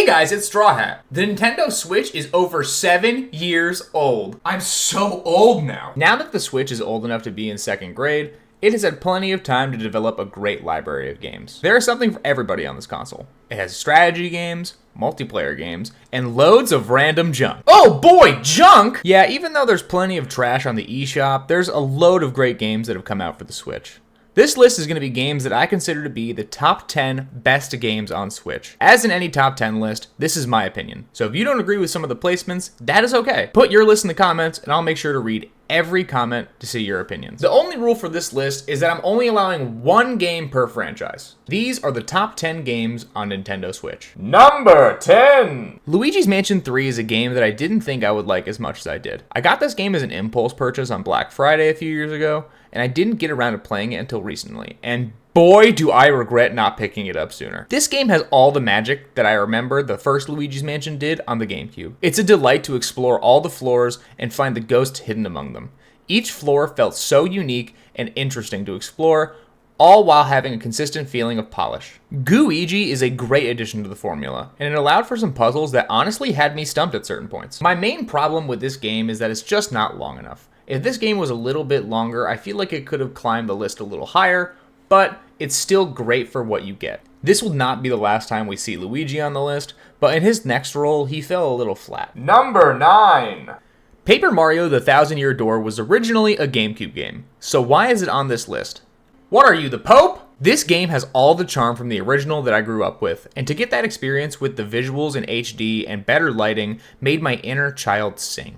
guys, it's Straw Hat. The Nintendo Switch is over 7 years old. I'm so old now. Now that the Switch is old enough to be in second grade, it has had plenty of time to develop a great library of games. There is something for everybody on this console. It has strategy games, multiplayer games, and loads of random junk. Oh boy, junk! Yeah, even though there's plenty of trash on the eShop, there's a load of great games that have come out for the Switch. This list is going to be games that I consider to be the top 10 best games on Switch. As in any top 10 list, this is my opinion. So if you don't agree with some of the placements, that is okay. Put your list in the comments and I'll make sure to read every comment to see your opinions. The only rule for this list is that I'm only allowing one game per franchise. These are the top 10 games on Nintendo Switch. Number 10! Luigi's Mansion 3 is a game that I didn't think I would like as much as I did. I got this game as an impulse purchase on Black Friday a few years ago, and I didn't get around to playing it until recently. And boy, do I regret not picking it up sooner. This game has all the magic that I remember the first Luigi's Mansion did on the GameCube. It's a delight to explore all the floors and find the ghosts hidden among them. Each floor felt so unique and interesting to explore, all while having a consistent feeling of polish. Gooigi is a great addition to the formula, and it allowed for some puzzles that honestly had me stumped at certain points. My main problem with this game is that it's just not long enough. If this game was a little bit longer, I feel like it could have climbed the list a little higher, but it's still great for what you get. This will not be the last time we see Luigi on the list, but in his next role, he fell a little flat. Number 9! Paper Mario: The Thousand Year Door was originally a GameCube game, so why is it on this list? What are you, the Pope? This game has all the charm from the original that I grew up with, and to get that experience with the visuals in HD and better lighting made my inner child sing.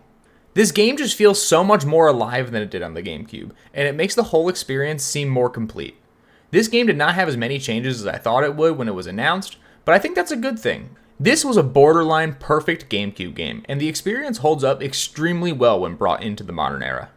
This game just feels so much more alive than it did on the GameCube, and it makes the whole experience seem more complete. This game did not have as many changes as I thought it would when it was announced, but I think that's a good thing. This was a borderline perfect GameCube game, and the experience holds up extremely well when brought into the modern era.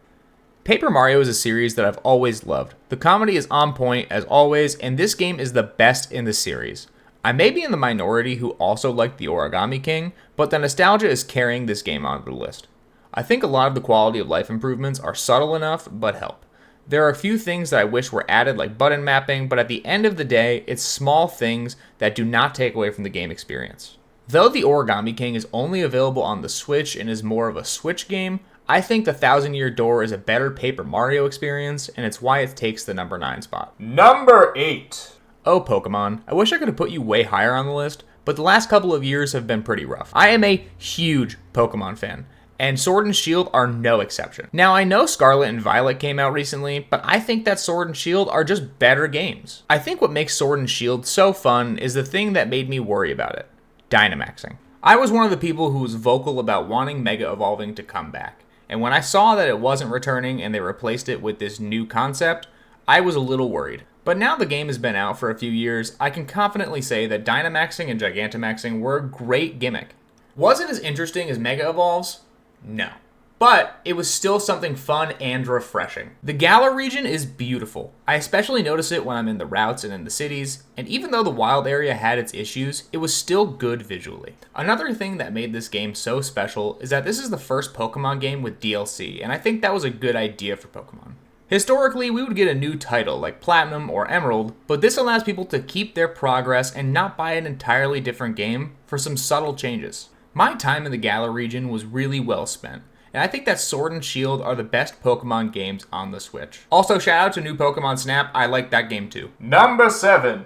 Paper Mario is a series that I've always loved. The comedy is on point as always, and this game is the best in the series. I may be in the minority who also liked the Origami King, but the nostalgia is carrying this game onto the list. I think a lot of the quality of life improvements are subtle enough, but help. There are a few things that I wish were added, like button mapping, but at the end of the day, it's small things that do not take away from the game experience. Though the Origami King is only available on the Switch and is more of a Switch game, I think the Thousand Year Door is a better Paper Mario experience, and it's why it takes the number 9 spot. Number 8! Oh, Pokemon, I wish I could have put you way higher on the list, but the last couple of years have been pretty rough. I am a huge Pokemon fan, and Sword and Shield are no exception. Now, I know Scarlet and Violet came out recently, but I think that Sword and Shield are just better games. I think what makes Sword and Shield so fun is the thing that made me worry about it: Dynamaxing. I was one of the people who was vocal about wanting Mega Evolving to come back, and when I saw that it wasn't returning and they replaced it with this new concept, I was a little worried. But now the game has been out for a few years, I can confidently say that Dynamaxing and Gigantamaxing were a great gimmick. Was it as interesting as Mega Evolves? No. But it was still something fun and refreshing. The Galar region is beautiful. I especially notice it when I'm in the routes and in the cities, and even though the wild area had its issues, it was still good visually. Another thing that made this game so special is that this is the first Pokemon game with DLC, and I think that was a good idea for Pokemon. Historically, we would get a new title like Platinum or Emerald, but this allows people to keep their progress and not buy an entirely different game for some subtle changes. My time in the Galar region was really well spent, and I think that Sword and Shield are the best Pokemon games on the Switch. Also, shout out to new Pokemon Snap, I like that game too. Number 7.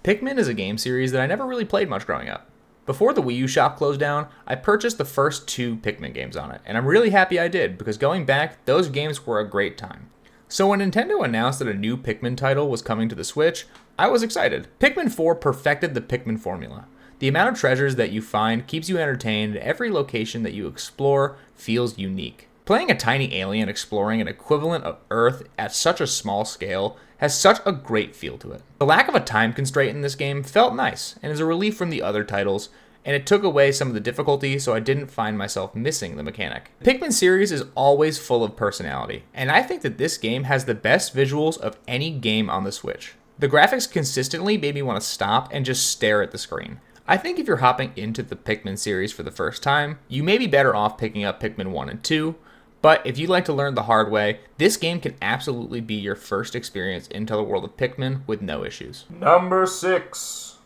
Pikmin is a game series that I never really played much growing up. Before the Wii U shop closed down, I purchased the first 2 Pikmin games on it, and I'm really happy I did, because going back, those games were a great time. So when Nintendo announced that a new Pikmin title was coming to the Switch, I was excited. Pikmin 4 perfected the Pikmin formula. The amount of treasures that you find keeps you entertained, and every location that you explore feels unique. Playing a tiny alien exploring an equivalent of Earth at such a small scale has such a great feel to it. The lack of a time constraint in this game felt nice, and is a relief from the other titles, and it took away some of the difficulty so I didn't find myself missing the mechanic. The Pikmin series is always full of personality, and I think that this game has the best visuals of any game on the Switch. The graphics consistently made me want to stop and just stare at the screen. I think if you're hopping into the Pikmin series for the first time, you may be better off picking up Pikmin 1 and 2, but if you'd like to learn the hard way, this game can absolutely be your first experience into the world of Pikmin with no issues. Number 6.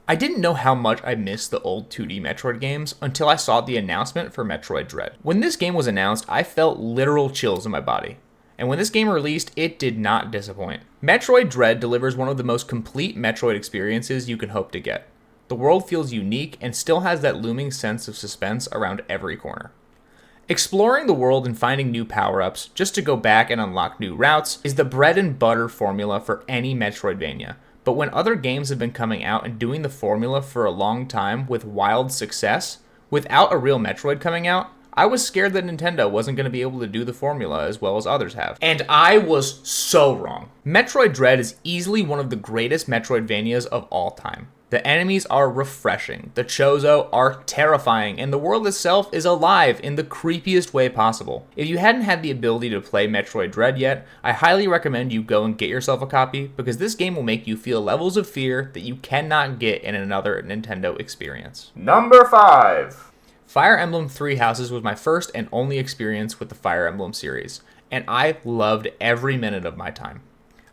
I didn't know how much I missed the old 2D Metroid games until I saw the announcement for Metroid Dread. When this game was announced, I felt literal chills in my body. And when this game released, it did not disappoint. Metroid Dread delivers one of the most complete Metroid experiences you can hope to get. The world feels unique and still has that looming sense of suspense around every corner. Exploring the world and finding new power-ups just to go back and unlock new routes is the bread and butter formula for any Metroidvania. But when other games have been coming out and doing the formula for a long time with wild success, without a real Metroid coming out, I was scared that Nintendo wasn't going to be able to do the formula as well as others have. And I was so wrong. Metroid Dread is easily one of the greatest Metroidvanias of all time. The enemies are refreshing, the Chozo are terrifying, and the world itself is alive in the creepiest way possible. If you hadn't had the ability to play Metroid Dread yet, I highly recommend you go and get yourself a copy, because this game will make you feel levels of fear that you cannot get in another Nintendo experience. Number 5. Fire Emblem Three Houses was my first and only experience with the Fire Emblem series, and I loved every minute of my time.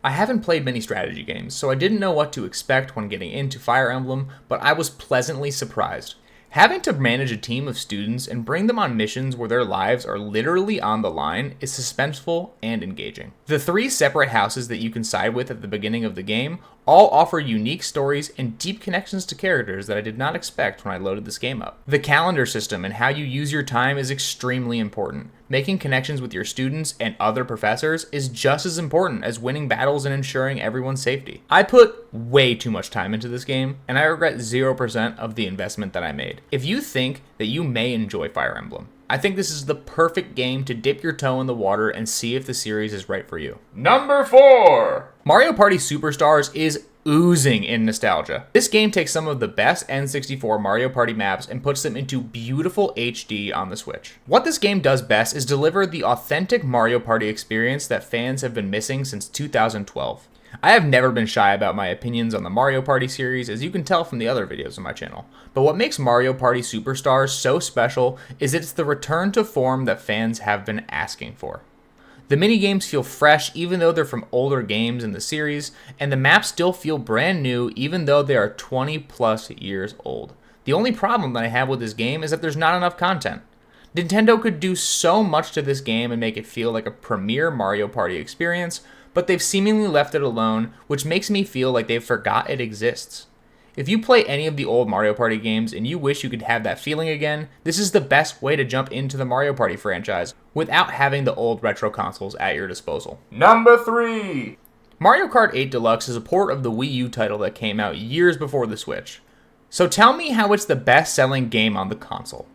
I haven't played many strategy games, so I didn't know what to expect when getting into Fire Emblem, but I was pleasantly surprised. Having to manage a team of students and bring them on missions where their lives are literally on the line is suspenseful and engaging. The 3 separate houses that you can side with at the beginning of the game all offer unique stories and deep connections to characters that I did not expect when I loaded this game up. The calendar system and how you use your time is extremely important. Making connections with your students and other professors is just as important as winning battles and ensuring everyone's safety. I put way too much time into this game, and I regret 0% of the investment that I made. If you think that you may enjoy Fire Emblem, I think this is the perfect game to dip your toe in the water and see if the series is right for you. Number 4. Mario Party Superstars is oozing in nostalgia. This game takes some of the best N64 Mario Party maps and puts them into beautiful HD on the Switch. What this game does best is deliver the authentic Mario Party experience that fans have been missing since 2012. I have never been shy about my opinions on the Mario Party series, as you can tell from the other videos on my channel. But what makes Mario Party Superstars so special is it's the return to form that fans have been asking for. The minigames feel fresh even though they're from older games in the series, and the maps still feel brand new even though they are 20 plus years old. The only problem that I have with this game is that there's not enough content. Nintendo could do so much to this game and make it feel like a premier Mario Party experience, but they've seemingly left it alone, which makes me feel like they've forgot it exists. If you play any of the old Mario Party games and you wish you could have that feeling again, this is the best way to jump into the Mario Party franchise without having the old retro consoles at your disposal. Number 3. Mario Kart 8 Deluxe is a port of the Wii U title that came out years before the Switch. So tell me how it's the best-selling game on the console.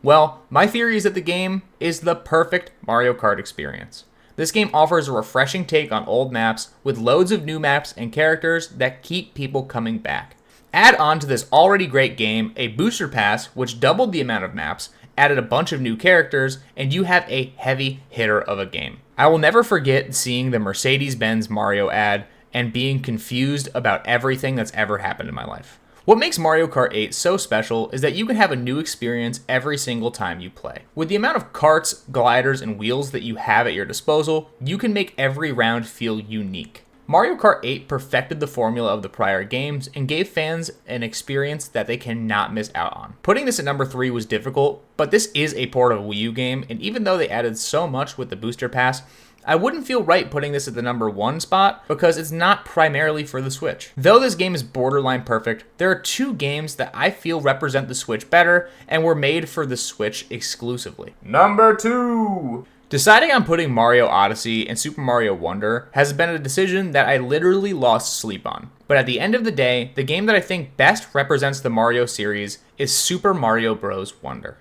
Well, my theory is that the game is the perfect Mario Kart experience. This game offers a refreshing take on old maps with loads of new maps and characters that keep people coming back. Add on to this already great game a booster pass, which doubled the amount of maps, added a bunch of new characters, and you have a heavy hitter of a game. I will never forget seeing the Mercedes-Benz Mario ad and being confused about everything that's ever happened in my life. What makes Mario Kart 8 so special is that you can have a new experience every single time you play. With the amount of carts, gliders, and wheels that you have at your disposal, you can make every round feel unique. Mario Kart 8 perfected the formula of the prior games and gave fans an experience that they cannot miss out on. Putting this at number 3 was difficult, but this is a port of a Wii U game, and even though they added so much with the booster pass, I wouldn't feel right putting this at the number 1 spot because it's not primarily for the Switch. Though this game is borderline perfect, there are 2 games that I feel represent the Switch better and were made for the Switch exclusively. Number 2. Deciding on putting Mario Odyssey and Super Mario Wonder has been a decision that I literally lost sleep on. But at the end of the day, the game that I think best represents the Mario series is Super Mario Bros. Wonder.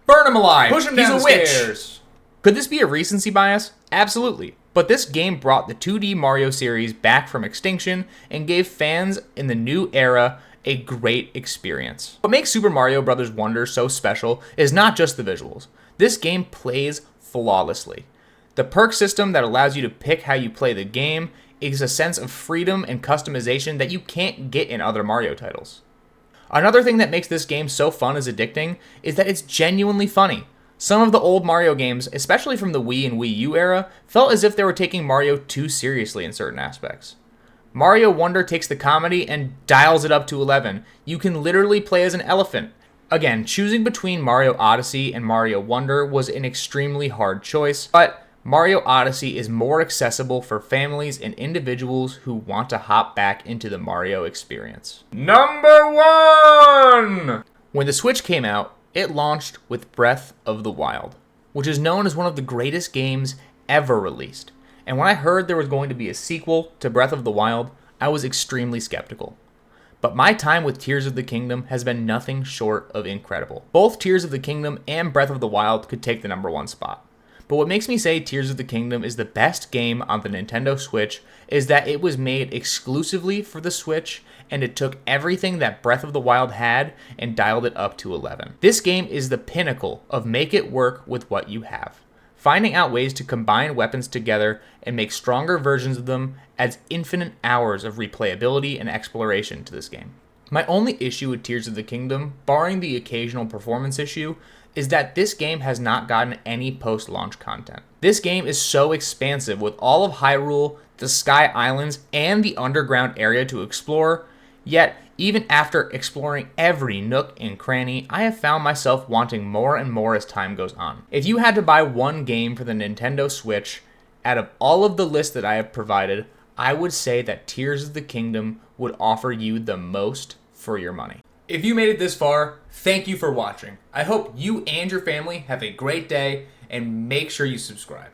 Burn him alive! Push him He's down a the witch! stairs! Could this be a recency bias? Absolutely. But this game brought the 2D Mario series back from extinction and gave fans in the new era a great experience. What makes Super Mario Bros. Wonder so special is not just the visuals. This game plays flawlessly. The perk system that allows you to pick how you play the game is a sense of freedom and customization that you can't get in other Mario titles. Another thing that makes this game so fun as addicting is that it's genuinely funny. Some of the old Mario games, especially from the Wii and Wii U era, felt as if they were taking Mario too seriously in certain aspects. Mario Wonder takes the comedy and dials it up to 11. You can literally play as an elephant. Again, choosing between Mario Odyssey and Mario Wonder was an extremely hard choice, but Mario Odyssey is more accessible for families and individuals who want to hop back into the Mario experience. Number 1! When the Switch came out, it launched with Breath of the Wild, which is known as one of the greatest games ever released. And when I heard there was going to be a sequel to Breath of the Wild, I was extremely skeptical. But my time with Tears of the Kingdom has been nothing short of incredible. Both Tears of the Kingdom and Breath of the Wild could take the number 1 spot. But what makes me say Tears of the Kingdom is the best game on the Nintendo Switch is that it was made exclusively for the Switch, and it took everything that Breath of the Wild had and dialed it up to 11. This game is the pinnacle of make it work with what you have. Finding out ways to combine weapons together and make stronger versions of them adds infinite hours of replayability and exploration to this game. My only issue with Tears of the Kingdom, barring the occasional performance issue, is that this game has not gotten any post-launch content. This game is so expansive with all of Hyrule, the Sky Islands, and the underground area to explore, yet even after exploring every nook and cranny, I have found myself wanting more and more as time goes on. If you had to buy one game for the Nintendo Switch, out of all of the lists that I have provided, I would say that Tears of the Kingdom would offer you the most for your money. If you made it this far, thank you for watching. I hope you and your family have a great day, and make sure you subscribe.